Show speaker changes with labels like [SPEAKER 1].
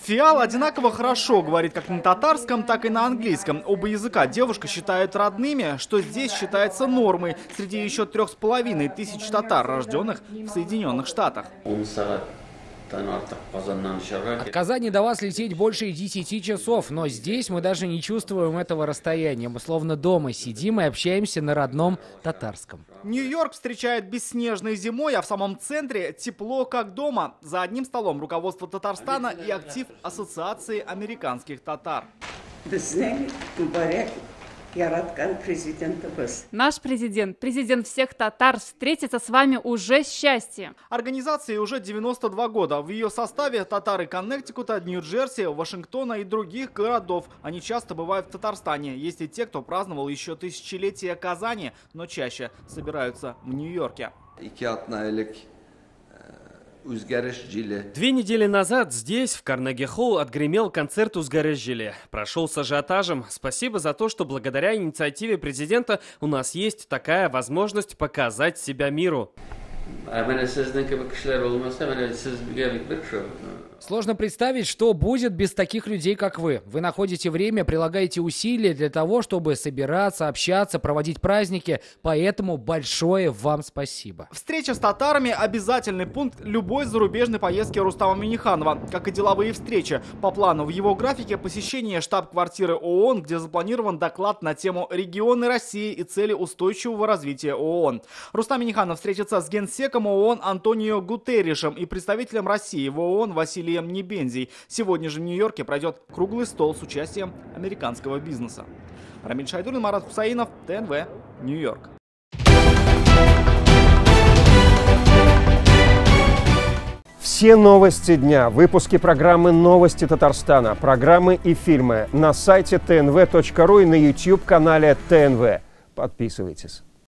[SPEAKER 1] Фиал одинаково хорошо говорит как на татарском, так и на английском. Оба языка девушка считает родными, что здесь считается нормой среди еще 3500 татар, рожденных в Соединенных Штатах.
[SPEAKER 2] От Казани до вас лететь больше 10 часов, но здесь мы даже не чувствуем этого расстояния. Мы словно дома сидим и общаемся на родном татарском.
[SPEAKER 1] Нью-Йорк встречает бесснежной зимой, а в самом центре тепло как дома. За одним столом руководство Татарстана и актив Ассоциации американских татар.
[SPEAKER 3] Наш президент всех татар, встретится с вами уже счастье.
[SPEAKER 1] Организации уже 92 года. В ее составе татары Коннектикута, Нью-Джерси, Вашингтона и других городов. Они часто бывают в Татарстане. Есть и те, кто праздновал еще тысячелетие Казани, но чаще собираются в Нью-Йорке.
[SPEAKER 4] 2 недели назад здесь, в Карнеги-холл, отгремел концерт «Узгарэжжиле». Прошел с ажиотажем. Спасибо за то, что благодаря инициативе президента у нас есть такая возможность показать себя миру.
[SPEAKER 2] Сложно представить, что будет без таких людей, как вы. Вы находите время, прилагаете усилия для того, чтобы собираться, общаться, проводить праздники. Поэтому большое вам спасибо.
[SPEAKER 1] Встреча с татарами – обязательный пункт любой зарубежной поездки Рустама Минниханова, как и деловые встречи. По плану в его графике посещение штаб-квартиры ООН, где запланирован доклад на тему «Регионы России и цели устойчивого развития ООН». Рустам Минниханов встретится с генсеком ООН Антонио Гутерришем и представителем России в ООН Василием Небензий. Сегодня же в Нью-Йорке пройдет круглый стол с участием американского бизнеса. Рамиль Шайдуллин, Марат Хусаинов, ТНВ, Нью-Йорк.
[SPEAKER 5] Все новости дня, выпуски программы «Новости Татарстана», программы и фильмы на сайте tnv.ru и на YouTube-канале ТНВ. Подписывайтесь.